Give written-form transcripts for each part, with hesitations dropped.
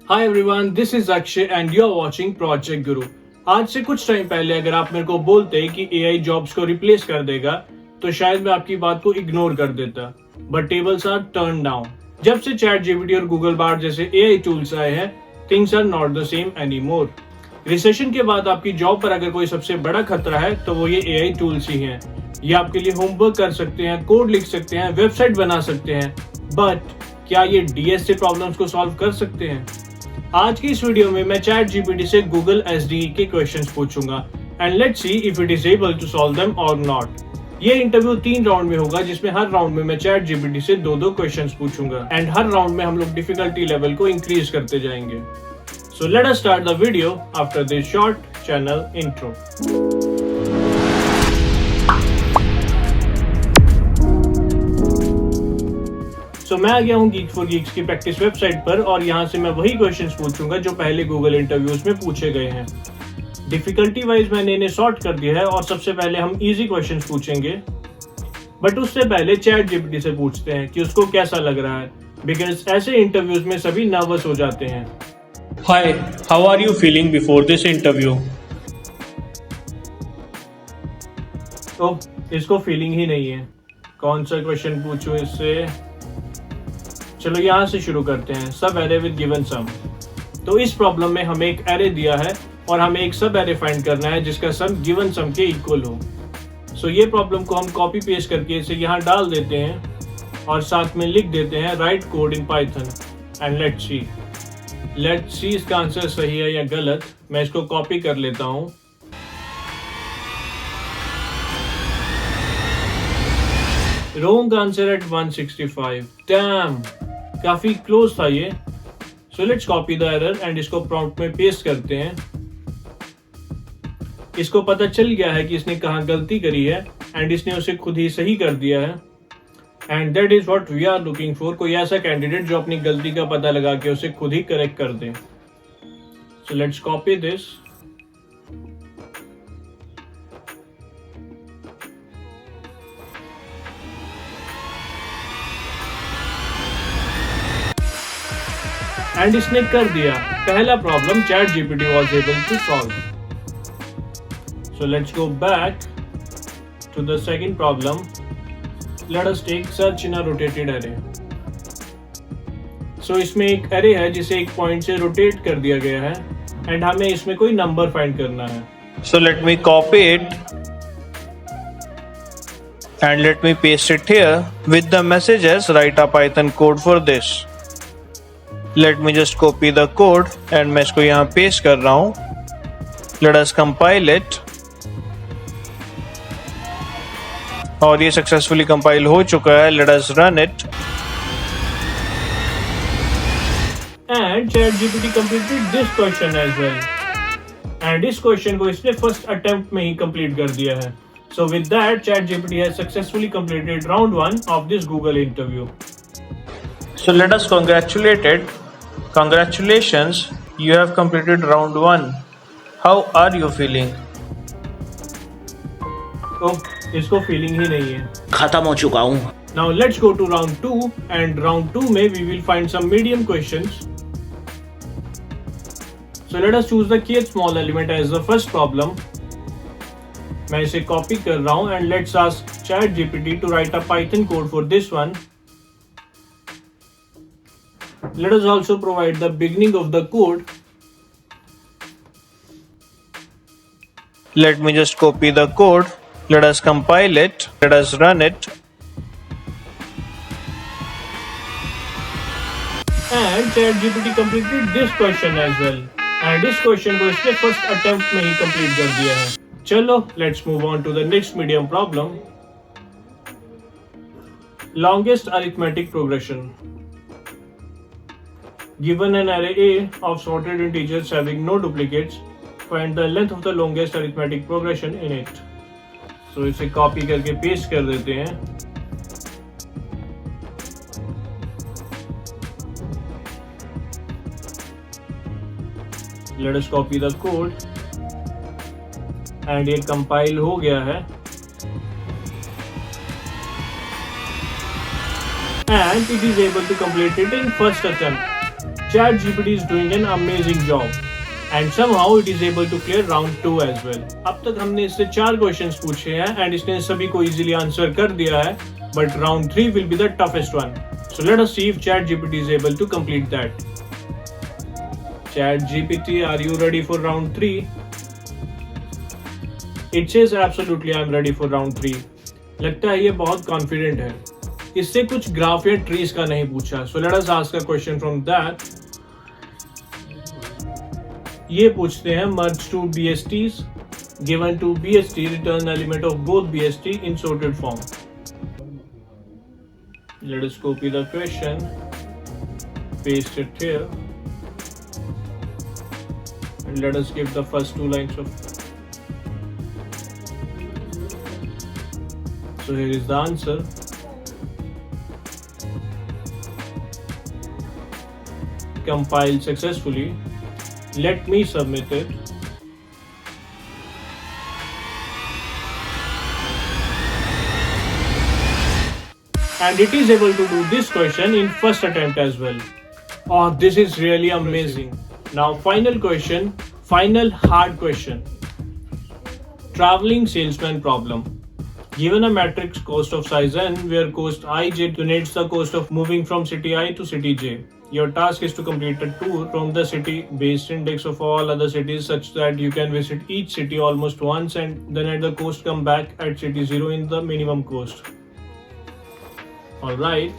Hi everyone, this is Akshay and you are watching project Guru. आज से कुछ टाइम पहले अगर आप मेरे को बोलते कि एआई जॉब्स को रिप्लेस कर देगा तो शायद मैं आपकी बात को इग्नोर कर देता, but tables are turn down. जब से चैट जीपीटी और गूगल बार्ड जैसे एआई टूल्स आए हैं, things are not the same anymore. Recession के बाद आपकी जॉब पर अगर कोई सबसे बड़ा खतरा है तो वो ये एआई टूल्स ही हैं। ये आपके लिए होमवर्क कर सकते हैं, कोड लिख सकते हैं, वेबसाइट बना सकते हैं, बट क्या ये डीएस से प्रॉब्लम्स को सॉल्व कर सकते हैं? आज की इस वीडियो में मैं चैट जीपीटी से गूगल एसडीई के क्वेश्चंस पूछूंगा and let's see if it is able to solve them और नॉट। ये इंटरव्यू 3 राउंड में होगा, जिसमें हर राउंड में मैं चैट जीपीटी से 2-2 क्वेश्चंस पूछूंगा एंड हर राउंड में हम लोग डिफिकल्टी लेवल को इंक्रीज करते जाएंगे। So let us start the video after this short channel intro. तो मैं आ गया हूँ गीक फॉर गीक्स की प्रैक्टिस वेबसाइट पर और यहाँ से मैं वही क्वेश्चंस पूछूंगा जो पहले गूगल इंटरव्यूज में पूछे गए हैं। डिफिकल्टी वाइज मैंने इन्हें सॉर्ट कर दिया है और सबसे पहले हम इजी क्वेश्चंस पूछेंगे, बट उससे पहले चैट जीपीटी से पूछते हैं कि उसको कैसा लग रहा है, बिकॉज ऐसे इंटरव्यूज में सभी नर्वस हो जाते हैं। Hi, how are you feeling before this interview? तो इसको फीलिंग ही नहीं है। कौन सा क्वेश्चन पूछूं इससे? चलो यहाँ से शुरू करते हैं। सब एरे विद गिवन सम। तो इस प्रॉब्लम में हमें एक एरे दिया है और हमें एक सब एरे फाइंड करना है जिसका सम गिवन सम के इक्वल हो। सो ये प्रॉब्लम को हम कॉपी पेस्ट करके इसे यहाँ डाल देते हैं और साथ में लिख देते हैं right code in Python and let's सी इसका आंसर सही है या गलत। मैं इसको कॉपी कर लेता हूँ। Wrong answer at 165। डैम, काफी क्लोज था ये। So let's copy the error and इसको प्रॉम्प्ट में पेस्ट करते हैं। इसको पता चल गया है कि इसने कहाँ गलती करी है एंड इसने उसे खुद ही सही कर दिया है and that is what we are looking for. कोई ऐसा कैंडिडेट जो अपनी गलती का पता लगा के उसे खुद ही करेक्ट कर दे। So let's copy this and इसने कर दिया। पहला problem chat GPT was able to solve. So let's go back to the second problem. Let us take search in a rotated array. सो इसमें एक एरे है जिसे एक पॉइंट से रोटेट कर दिया गया है एंड हमें इसमें कोई नंबर फाइंड करना है। So let me copy it and let me paste it here with the message as write a Python code for this. Let me just copy the code and मैं इसको यहाँ paste कर रहा हूँ. Let us compile it. और ये successfully compile हो चुका है. Let us run it. And ChatGPT completed this question as well. And इस क्वेश्चन को इसने फर्स्ट अटेम्प्ट में ही कंप्लीट कर दिया है। So with that, ChatGPT has successfully completed round 1 of this Google interview. So let us congratulate it. Congratulations, you have completed round 1. How are you feeling? तो इसको feeling ही नहीं है। खत्म हो चुका हूँ। Now let's go to round 2 and round 2 में we will find some medium questions. So let us choose the kth small element as the first problem. मैं इसे कॉपी कर रहा हूँ and let's ask ChatGPT to write a Python code for this one. Let us also provide the beginning of the code. Let me just copy the code. Let us compile it. Let us run it. And ChatGPT completed this question as well. And इस question को इसने first attempt में ही complete कर दिया है। चलो let's move on to the next medium problem. Longest arithmetic progression. Given an array A of sorted integers having no duplicates, find the length of the longest arithmetic progression in it. So इसे copy करके paste कर देते हैं। Let us copy the code and ये compile हो गया है and it is able to complete it in first attempt. ChatGPT is doing an amazing job and somehow it is able to clear round 2 as well. अब तक हमने इससे 4 questions पूछे हैं and इसने सभी को इजीली आंसर कर दिया है, but round 3 will be the toughest one. So let us see if ChatGPT is able to complete that. ChatGPT, are you ready for round 3? It says absolutely I am ready for round 3. लगता है ये बहुत confident है. इससे कुछ graph या trees का नहीं पूछा. So let us ask a question from that. ये पूछते हैं merge two BSTs. Given two BST, return element of both BST in sorted form. Let us copy the question, paste it here, and let us give the first 2 lines of. So here is the answer. Compiled successfully. Let me submit it. And it is able to do this question in first attempt as well. Oh, this is really amazing. Now final question, final hard question. Traveling salesman problem. Given a matrix cost of size n, where cost ij denotes the cost of moving from city I to city j. Your task is to complete a tour from the city based index of all other cities such that you can visit each city almost once and then at the coast come back at city 0 in the minimum cost. Alright.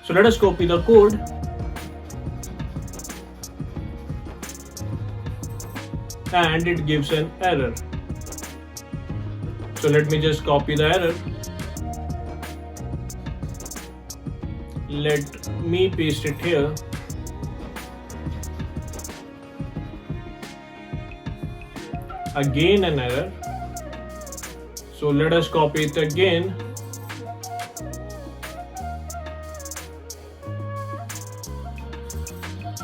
So let us copy the code. And it gives an error. So let me just copy the error. Let me paste it here. Again an error. So let us copy it again.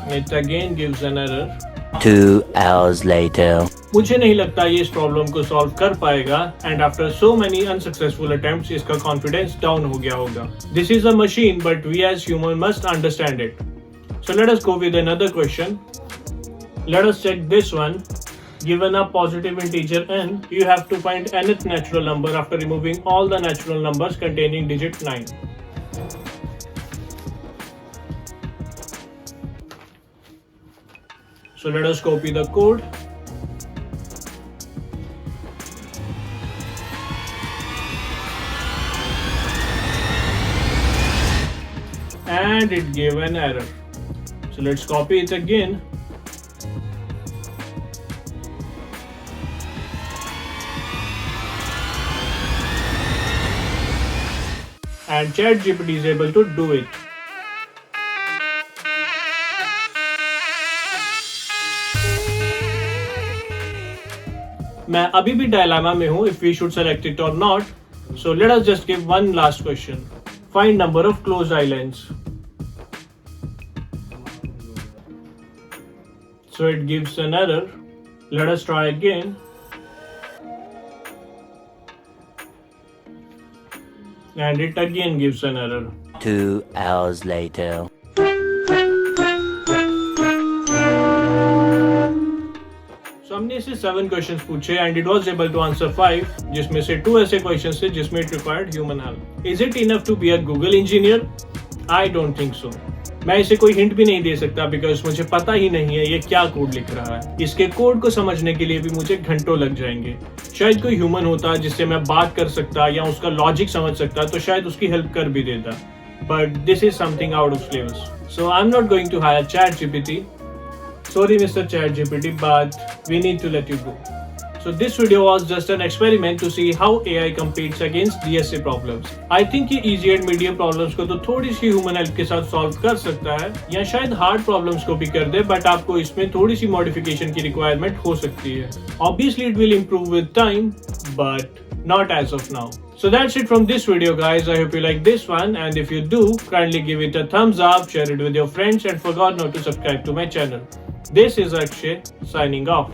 It again gives an error. 2 hours later. मुझे नहीं लगता ये इस problem को solve कर पाएगा and after so many unsuccessful attempts इसका confidence down हो गया होगा. This is a machine but we as human must understand it. So let us go with another question. Let us check this one. Given a positive integer n, you have to find nth natural number after removing all the natural numbers containing digit 9. So let us copy the code. And it gave an error. So let's copy it again. And ChatGPT is able to do it. मैं अभी भी dilemma में हूँ if we should select it or not. So let us just give one last question. Find number of closed islands. So it gives an error. Let us try again. And it again gives an error. 2 hours later. So हमने इसे 7 questions पूछे and it was able to answer 5, जिसमें से 2 ऐसे questions थे जिसमें it required human help. Is it enough to be a Google engineer? I don't think so. मैं इसे कोई हिंट भी नहीं दे सकता बिकॉज मुझे पता ही नहीं है ये क्या कोड लिख रहा है. इसके कोड को समझने के लिए भी मुझे घंटों लग जाएंगे. शायद कोई ह्यूमन होता जिससे मैं बात कर सकता या उसका लॉजिक समझ सकता तो शायद उसकी हेल्प कर भी देता. But this is something out of syllabus. So I'm not going to hire ChatGPT. Sorry Mr. ChatGPT, but we need to let you go. So this video was just an experiment to see how AI competes against DSA problems. I think ये easy and medium problems को तो थोड़ी सी human help के साथ solve कर सकता है या शायद hard problems को भी कर दे, but आपको इसमें थोड़ी सी modification की requirement हो सकती है. Obviously it will improve with time, but not as of now. So that's it from this video guys. I hope you like this one, and if you do, kindly give it a thumbs up, share it with your friends, and forgot not to subscribe to my channel. This is Akshay signing off.